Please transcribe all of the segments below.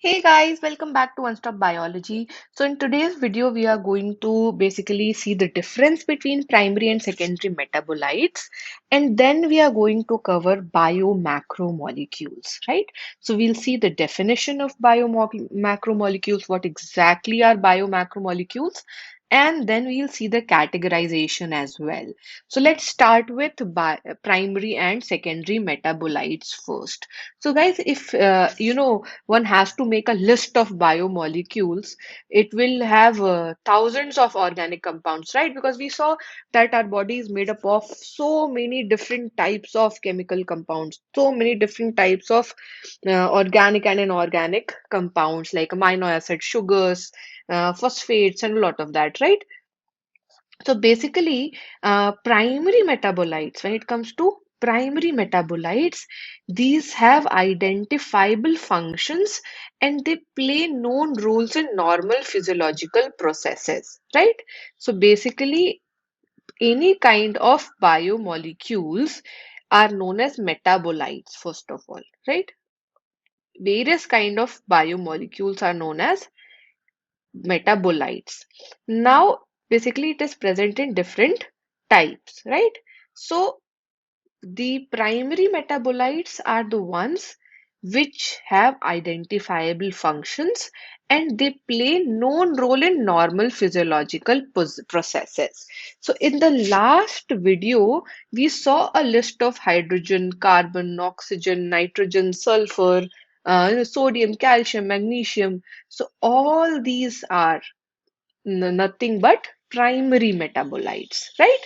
Hey guys, welcome back to One Stop Biology. So in today's video, we are going to basically see the difference between primary and secondary metabolites, and then we are going to cover biomacromolecules, right? So we'll see the definition of biomacromolecules, what exactly are biomacromolecules, and then we'll see the categorization as well. So let's start with primary and secondary metabolites first. So guys, if one has to make a list of biomolecules, it will have thousands of organic compounds, right? Because we saw that our body is made up of so many different types of chemical compounds, so many different types of organic and inorganic compounds like amino acid, sugars, phosphates, and a lot of that, right? So basically, primary metabolites, when it comes to primary metabolites, these have identifiable functions and they play known roles in normal physiological processes, right? So basically, any kind of biomolecules are known as metabolites, first of all, right? Various kind of biomolecules are known as metabolites. Now, basically, it is present in different types, right? So, the primary metabolites are the ones which have identifiable functions and they play known role in normal physiological processes. So, in the last video, we saw a list of hydrogen, carbon, oxygen, nitrogen, sulfur, sodium, calcium, magnesium. So, all these are nothing but primary metabolites, right?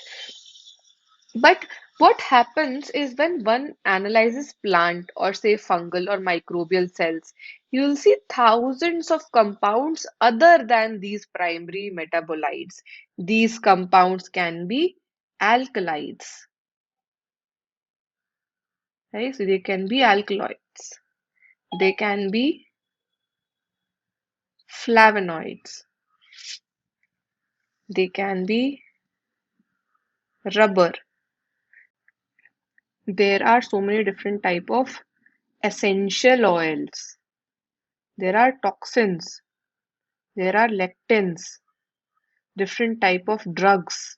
But what happens is when one analyzes plant or say fungal or microbial cells, you'll see thousands of compounds other than these primary metabolites. These compounds can be alkalides, right? So they can be alkaloids, they can be flavonoids, they can be rubber. There are so many different type of essential oils. There are toxins, there are lectins, different type of drugs,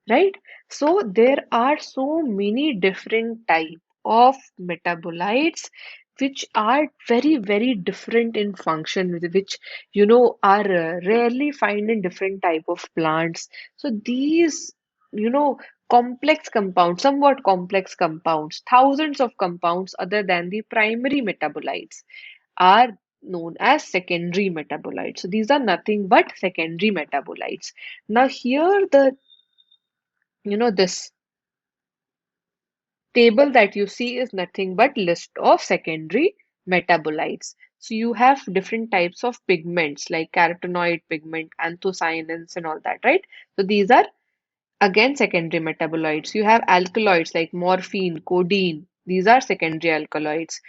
right? So there are so many different type of metabolites which are very, very different in function, which are rarely found in different type of plants. So these, you know, complex compounds, somewhat complex compounds, thousands of compounds other than the primary metabolites are known as secondary metabolites. So these are nothing but secondary metabolites. Now here this table that you see is nothing but list of secondary metabolites. So you have different types of pigments like carotenoid pigment, anthocyanins and all that, right? So these are again secondary metabolites. You have alkaloids like morphine, codeine. These are secondary alkaloids,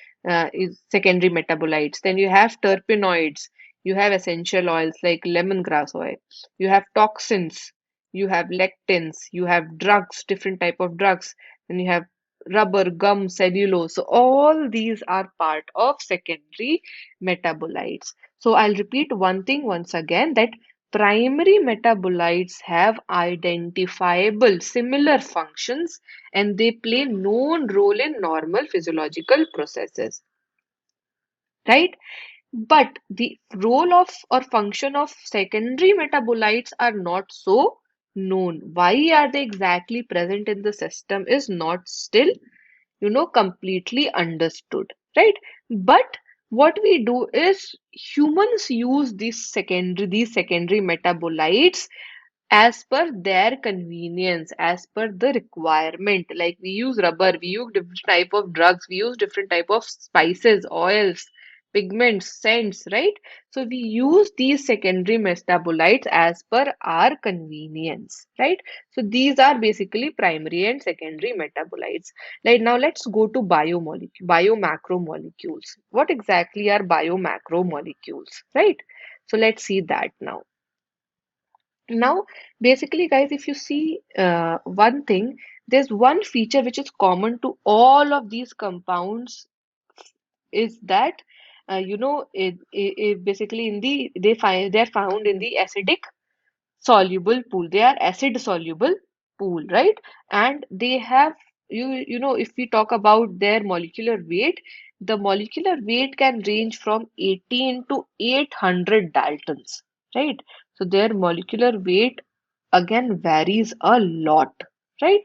is secondary metabolites. Then you have terpenoids. You have essential oils like lemongrass oil. You have toxins. You have lectins. You have drugs, different type of drugs. Then you have rubber, gum, cellulose. So all these are part of secondary metabolites. So I'll repeat one thing once again that primary metabolites have identifiable similar functions and they play known role in normal physiological processes, right? But the role of or function of secondary metabolites are not so known. Why are they exactly present in the system is not still completely understood, right? But what we do is humans use these secondary metabolites as per their convenience, as per the requirement. Like we use rubber, we use different type of drugs, we use different type of spices, oils, pigments, scents, right? So we use these secondary metabolites as per our convenience, right? So these are basically primary and secondary metabolites. Like now let's go to biomacromolecules. What exactly are biomacromolecules, right? So let's see that now. Now, basically, guys, if you see one thing, there's one feature which is common to all of these compounds is that basically in the they're found in the acidic soluble pool. They are acid soluble pool, right? And they have, if we talk about their molecular weight, the molecular weight can range from 18 to 800 Daltons, right? So their molecular weight again varies a lot, right?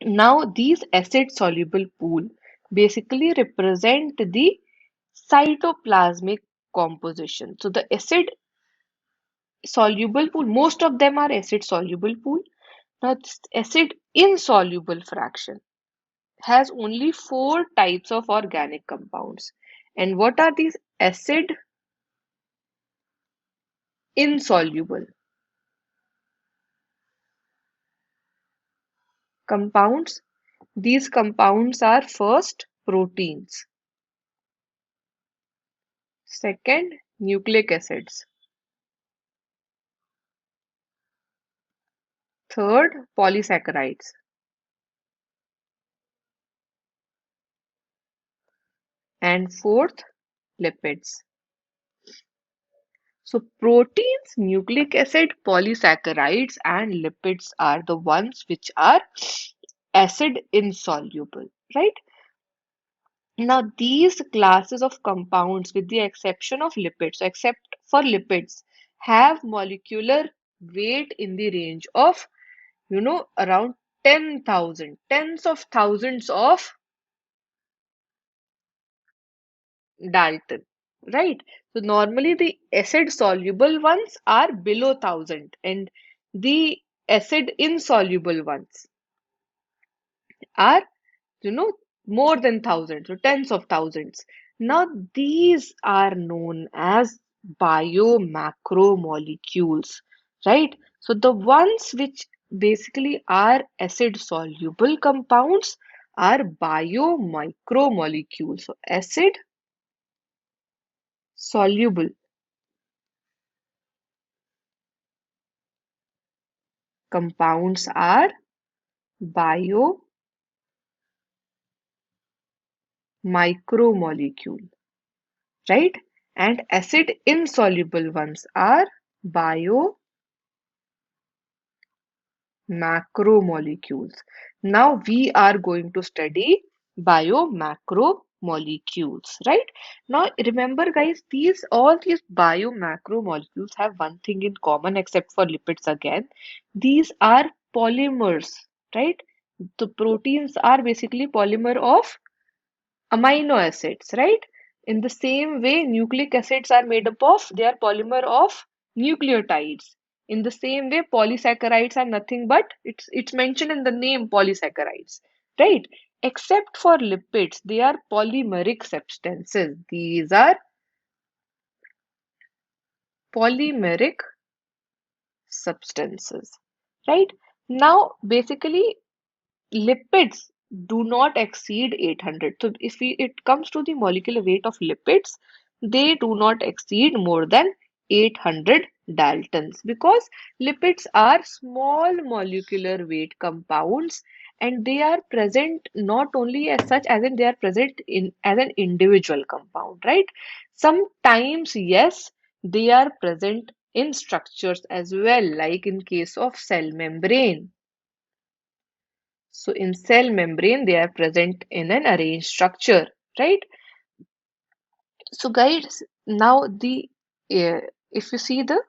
Now these acid soluble pool basically represent the cytoplasmic composition. So the acid soluble pool, most of them are acid soluble pool. Now, this acid insoluble fraction has only four types of organic compounds. And what are these acid insoluble compounds? These compounds are first proteins, second nucleic acids, third polysaccharides, and fourth lipids. So proteins, nucleic acid, polysaccharides, and lipids are the ones which are acid insoluble, right? Now these classes of compounds, with the exception of lipids, so except for lipids, have molecular weight in the range of, around 10,000, tens of thousands of Dalton, right? So normally the acid soluble ones are below 1,000 and the acid insoluble ones are, you know, more than thousands, so tens of thousands. Now these are known as biomacromolecules, right? So the ones which basically are acid soluble compounds are biomicromolecules. So acid soluble compounds are biomicromolecule, right? And acid insoluble ones are biomacromolecules. Now we are going to study biomacromolecules, right? Now remember guys, all these biomacromolecules have one thing in common except for lipids again. These are polymers, right? The proteins are basically polymer of amino acids, right? In the same way, nucleic acids are made up of, they are polymer of nucleotides. In the same way, polysaccharides are nothing but, it's mentioned in the name polysaccharides, right? Except for lipids, they are polymeric substances. These are polymeric substances, right? Now, basically, lipids do not exceed 800. So if it comes to the molecular weight of lipids, they do not exceed more than 800 Daltons because lipids are small molecular weight compounds and they are present not only as such as in they are present in as an individual compound, right? Sometimes, yes, they are present in structures as well, like in case of cell membrane. So in cell membrane, they are present in an arranged structure, right? So guys, now if you see the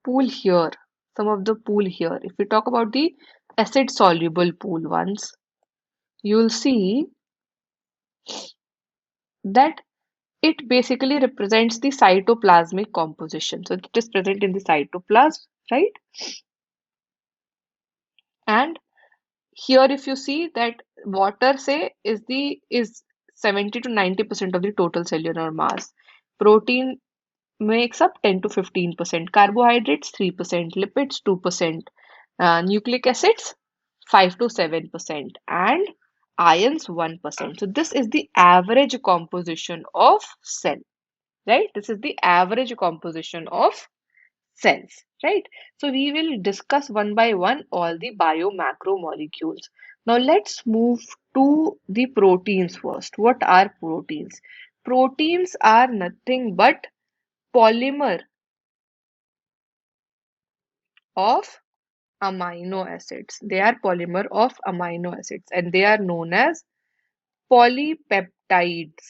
pool here, some of the pool here, if we talk about the acid soluble pool ones, you'll see that it basically represents the cytoplasmic composition. So it is present in the cytoplasm, right? And here if you see that water say is 70 to 90% of the total cellular mass. Protein makes up 10 to 15%, carbohydrates 3%, lipids 2%, nucleic acids 5 to 7%, and ions 1%. So this is the average composition of cell, right? This is the average composition of cells, right? So we will discuss one by one all the biomacromolecules. Now let's move to the proteins first. What are proteins? Proteins are nothing but polymer of amino acids. They are polymer of amino acids and they are known as polypeptides.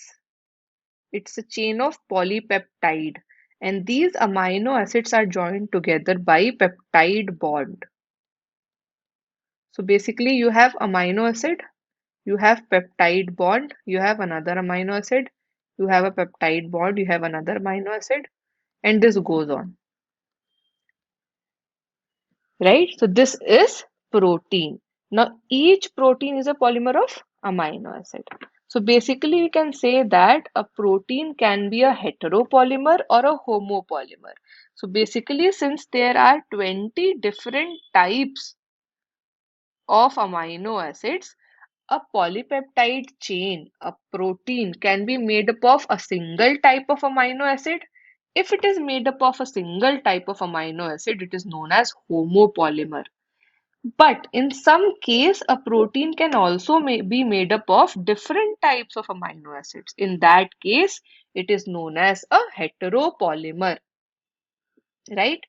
It's a chain of polypeptide, and these amino acids are joined together by peptide bond. So basically, you have amino acid, you have peptide bond, you have another amino acid, you have a peptide bond, you have another amino acid, and this goes on, right? So this is protein. Now, each protein is a polymer of amino acid. So basically, we can say that a protein can be a heteropolymer or a homopolymer. So basically, since there are 20 different types of amino acids, a polypeptide chain, a protein, can be made up of a single type of amino acid. If it is made up of a single type of amino acid, it is known as homopolymer. But in some case, a protein can also be made up of different types of amino acids. In that case, it is known as a heteropolymer, right?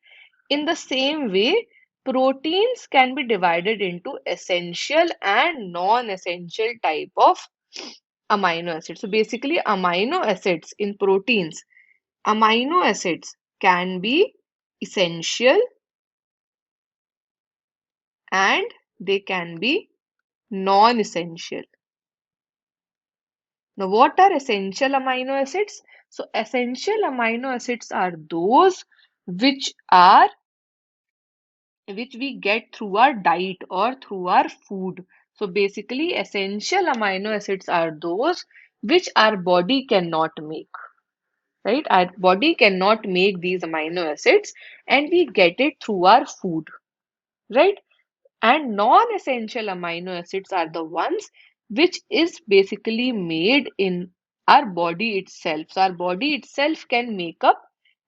In the same way, proteins can be divided into essential and non-essential type of amino acids. So basically, amino acids in proteins, amino acids can be essential and they can be non-essential. Now, what are essential amino acids? So, essential amino acids are those which are which we get through our diet or through our food. So, basically, essential amino acids are those which our body cannot make. Right? Our body cannot make these amino acids, and we get it through our food. Right? And non-essential amino acids are the ones which is basically made in our body itself. So our body itself can make up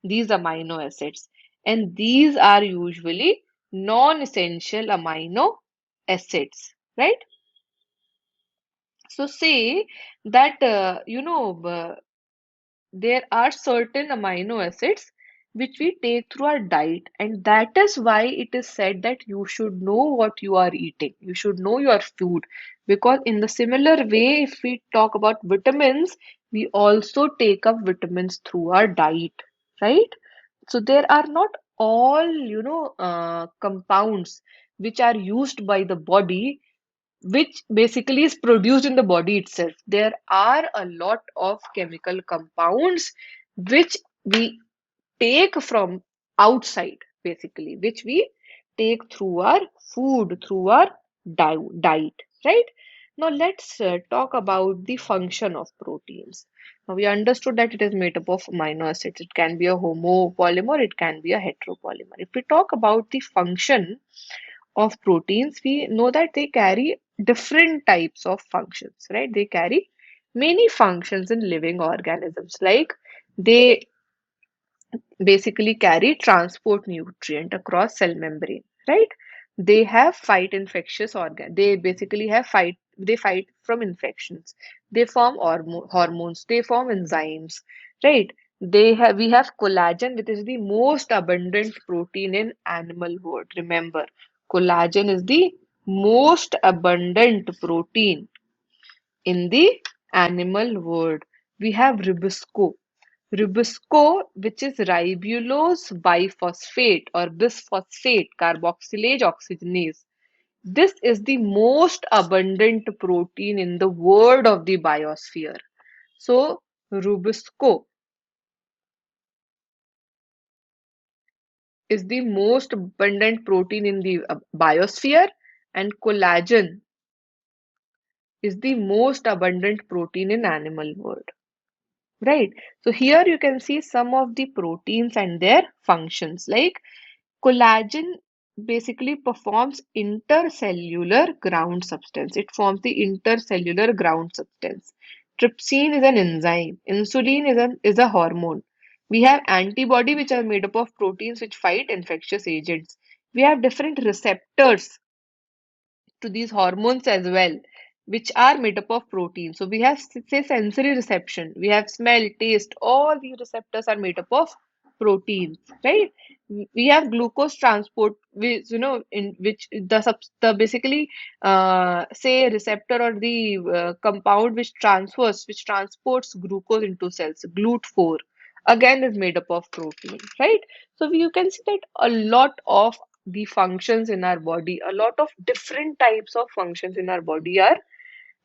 these amino acids, and these are usually non-essential amino acids, right? So say that there are certain amino acids which we take through our diet, and that is why it is said that you should know what you are eating. You should know your food, because in the similar way, if we talk about vitamins, we also take up vitamins through our diet, right? So there are not all, compounds which are used by the body which basically is produced in the body itself. There are a lot of chemical compounds which we take from outside, basically, which we take through our food, through our diet, right? Now, let's talk about the function of proteins. Now, we understood that it is made up of amino acids. It can be a homopolymer, it can be a heteropolymer. If we talk about the function of proteins, we know that they carry different types of functions, right? They carry many functions in living organisms, like they basically carry transport nutrient across cell membrane, right? They have fight infectious organ. They basically have fight. They fight from infections. They form hormones. They form enzymes, right? They have we have collagen, which is the most abundant protein in animal world. Remember, collagen is the most abundant protein in the animal world. We have Ribosco, which is ribulose biphosphate or bisphosphate carboxylase oxygenase. This is the most abundant protein in the world of the biosphere. So, Rubisco is the most abundant protein in the biosphere, and collagen is the most abundant protein in animal world. Right. So here you can see some of the proteins and their functions. Like collagen basically performs intercellular ground substance. It forms the intercellular ground substance. Trypsin is an enzyme. Insulin is a hormone. We have antibody which are made up of proteins which fight infectious agents. We have different receptors to these hormones as well, which are made up of protein. So we have, say, sensory reception, we have smell, taste, all these receptors are made up of proteins, right? We have glucose transport, which, in which the basically, say, receptor or the compound which transports glucose into cells, GLUT4, again is made up of protein, right? So you can see that a lot of the functions in our body, a lot of different types of functions in our body are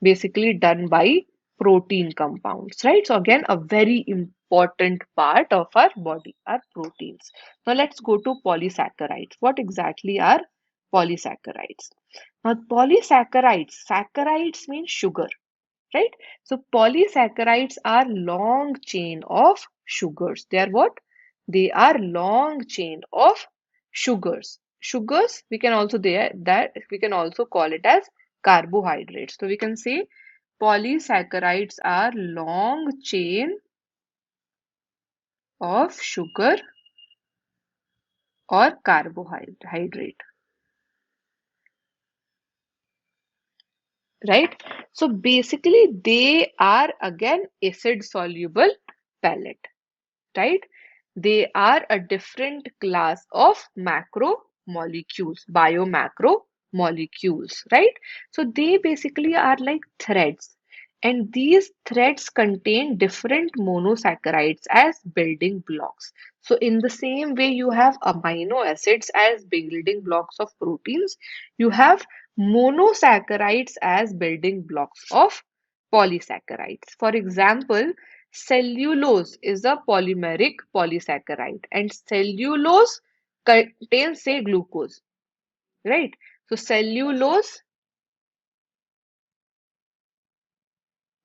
basically done by protein compounds, right? So again, a very important part of our body are proteins. Now let's go to polysaccharides. What exactly are polysaccharides? Now saccharides mean sugar, right? So polysaccharides are long chain of sugars. They are what? They are long chain of sugars. Sugars, we can also there that we can also call it as carbohydrates. So we can say polysaccharides are long chain of sugar or carbohydrate, right? So basically they are again acid soluble pellet, right? They are a different class of macromolecules, biomacromolecules, right? So they basically are like threads, and these threads contain different monosaccharides as building blocks. So in the same way you have amino acids as building blocks of proteins, you have monosaccharides as building blocks of polysaccharides. For example, cellulose is a polymeric polysaccharide, and cellulose contains, say, glucose, right? So cellulose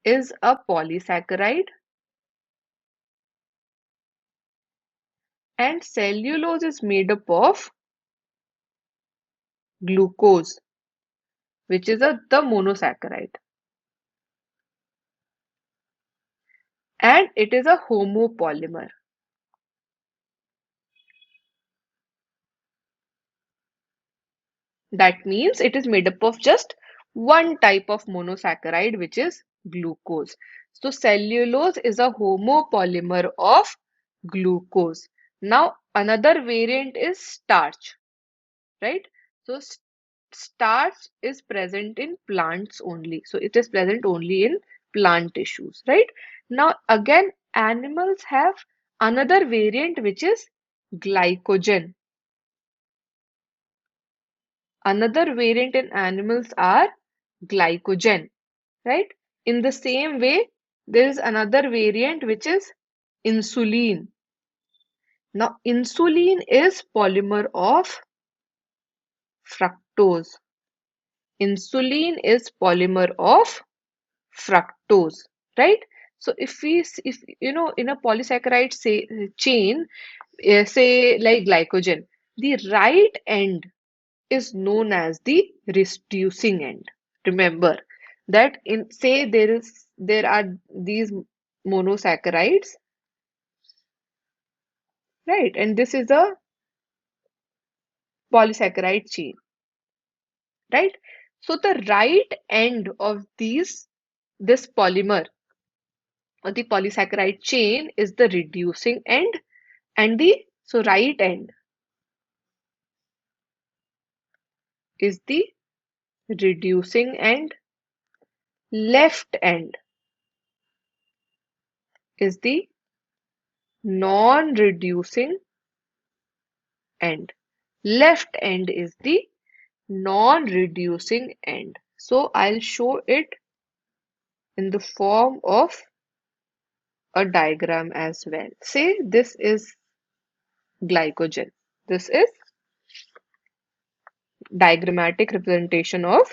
is a polysaccharide, and cellulose is made up of glucose, which is the monosaccharide, and it is a homopolymer. That means it is made up of just one type of monosaccharide, which is glucose. So cellulose is a homopolymer of glucose. Now another variant is starch, right? So starch is present in plants only. So it is present only in plant tissues, right? Now again, animals have another variant, which is glycogen. Another variant in animals are glycogen, right? In the same way, there is another variant which is insulin. Now, insulin is polymer of fructose. Insulin is polymer of fructose, right? So if in a polysaccharide say chain, say like glycogen, the right end is known as the reducing end. Remember that in, say, there are these monosaccharides, right? And this is a polysaccharide chain, right? So the right end of this polymer or the polysaccharide chain is the reducing end, and the so right end is the reducing end, left end is the non-reducing end. Left end is the non-reducing end. So I'll show it in the form of a diagram as well. Say this is glycogen. This is diagrammatic representation of,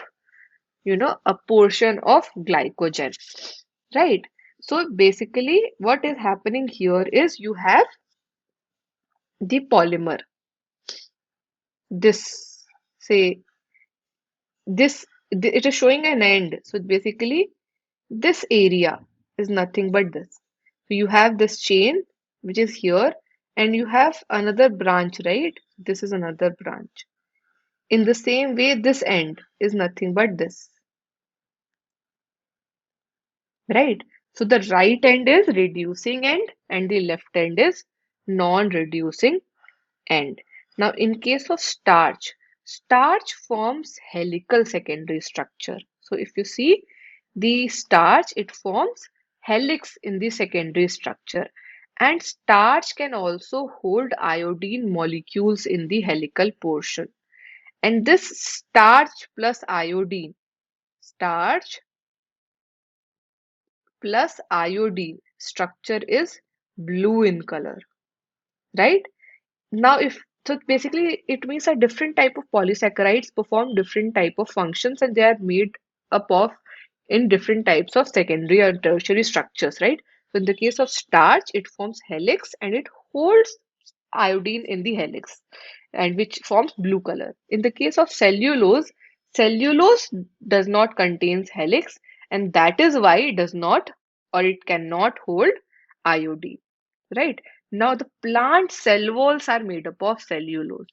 a portion of glycogen, right? So basically what is happening here is you have the polymer. This, say, this, it is showing an end. So basically this area is nothing but this. So you have this chain which is here, and you have another branch, right? This is another branch. In the same way, this end is nothing but this, right? So the right end is reducing end and the left end is non-reducing end. Now, in case of starch, starch forms helical secondary structure. So if you see the starch, it forms helix in the secondary structure. And starch can also hold iodine molecules in the helical portion. And this starch plus iodine, starch plus iodine structure is blue in color, right? Now, if so, basically it means that different type of polysaccharides perform different type of functions, and they are made up of in different types of secondary or tertiary structures, right? So, in the case of starch, it forms helix and it holds iodine in the helix, and which forms blue color. In the case of cellulose, cellulose does not contains helix, and that is why it does not or it cannot hold iodine. Right. Now the plant cell walls are made up of cellulose.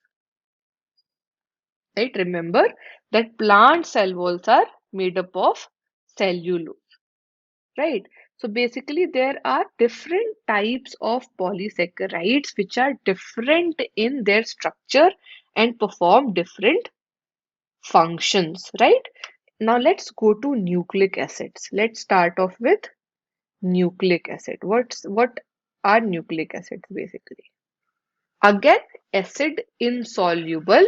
Right. Remember that plant cell walls are made up of cellulose. Right. So basically there are different types of polysaccharides which are different in their structure and perform different functions. Right. Now let's go to nucleic acids. Let's start off with nucleic acid. What are nucleic acids basically? Again, acid insoluble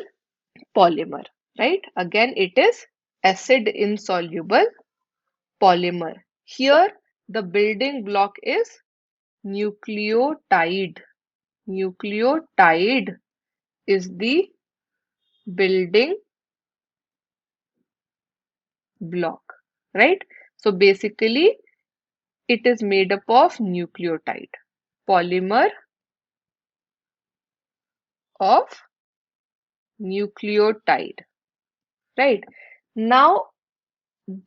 polymer, right? Again, it is acid insoluble polymer. Here, the building block is nucleotide. Nucleotide is the building block, right? So basically, it is made up of nucleotide, polymer of nucleotide, right? Now,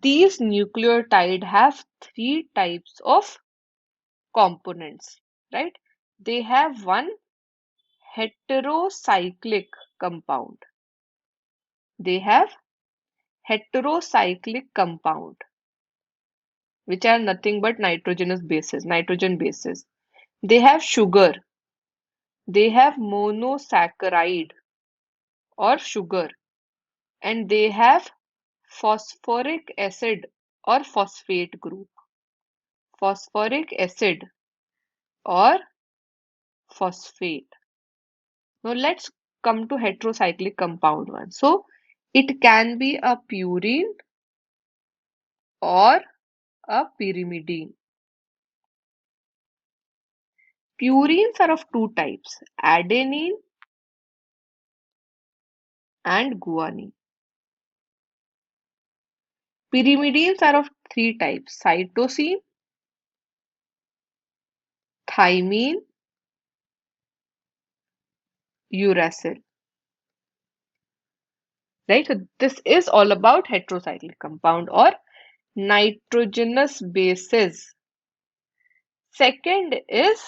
these nucleotide have three types of components, right? They have one heterocyclic compound. They have heterocyclic compound, which are nothing but nitrogenous bases, nitrogen bases. They have sugar. They have monosaccharide or sugar, and they have phosphoric acid or phosphate group. Phosphoric acid or phosphate. Now let's come to heterocyclic compound one. So it can be a purine or a pyrimidine. Purines are of two types, adenine and guanine. Pyrimidines are of three types, cytosine, thymine, uracil. Right? So this is all about heterocyclic compound or nitrogenous bases. Second is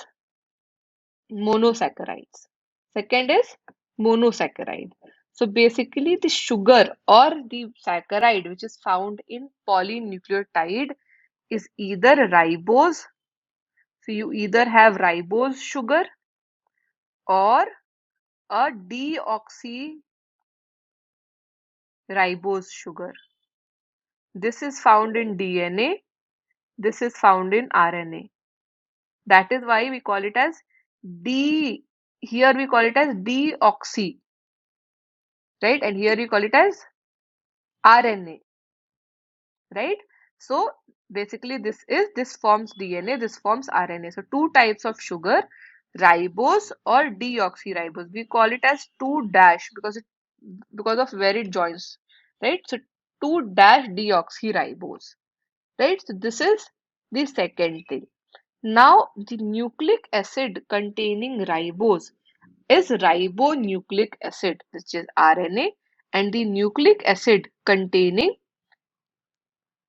monosaccharides. Second is monosaccharide. So basically the sugar or the saccharide which is found in polynucleotide is either ribose. So you either have ribose sugar or a deoxyribose sugar. This is found in DNA. This is found in RNA. That is why we call it as D. Here we call it as deoxy, right? And here we call it as RNA, right? So basically this forms DNA, this forms RNA. So two types of sugar, ribose or deoxyribose. We call it as 2 dash because of where it joins, right? So 2 dash deoxyribose, right? So this is the second thing. Now the nucleic acid containing ribose is ribonucleic acid, which is RNA, and the nucleic acid containing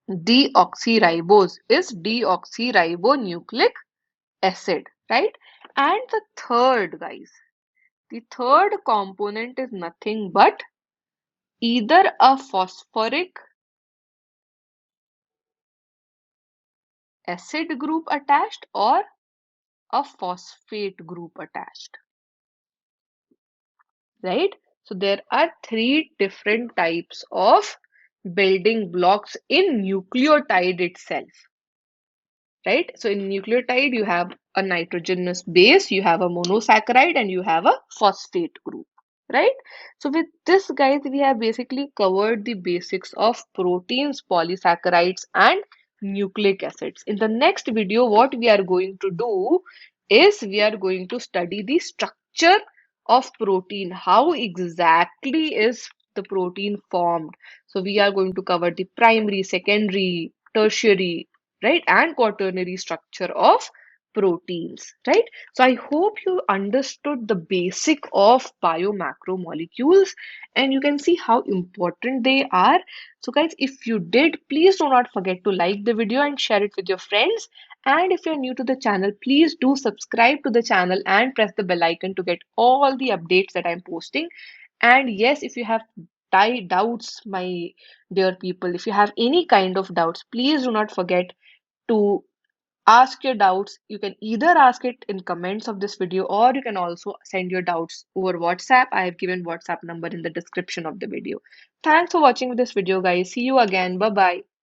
deoxyribose is deoxyribonucleic acid, right? And the third, guys, the third component is nothing but either a phosphoric acid group attached or a phosphate group attached, right? So there are three different types of building blocks in nucleotide itself, right? So in nucleotide, you have a nitrogenous base, you have a monosaccharide, and you have a phosphate group, right? So with this, guys, we have basically covered the basics of proteins, polysaccharides, and nucleic acids. In the next video, what we are going to do is we are going to study the structure of protein. How exactly is the protein formed? So we are going to cover the primary, secondary, tertiary, right, and quaternary structure of proteins, right? So I hope you understood the basic of biomacromolecules and you can see how important they are. So guys, if you did, please do not forget to like the video and share it with your friends. And if you're new to the channel, please do subscribe to the channel and press the bell icon to get all the updates that I'm posting. And yes, if you have doubts, my dear people, if you have any kind of doubts, please do not forget to ask your doubts. You can either ask it in comments of this video or you can also send your doubts over WhatsApp. I have given WhatsApp number in the description of the video. Thanks for watching this video, guys. See you again. Bye bye.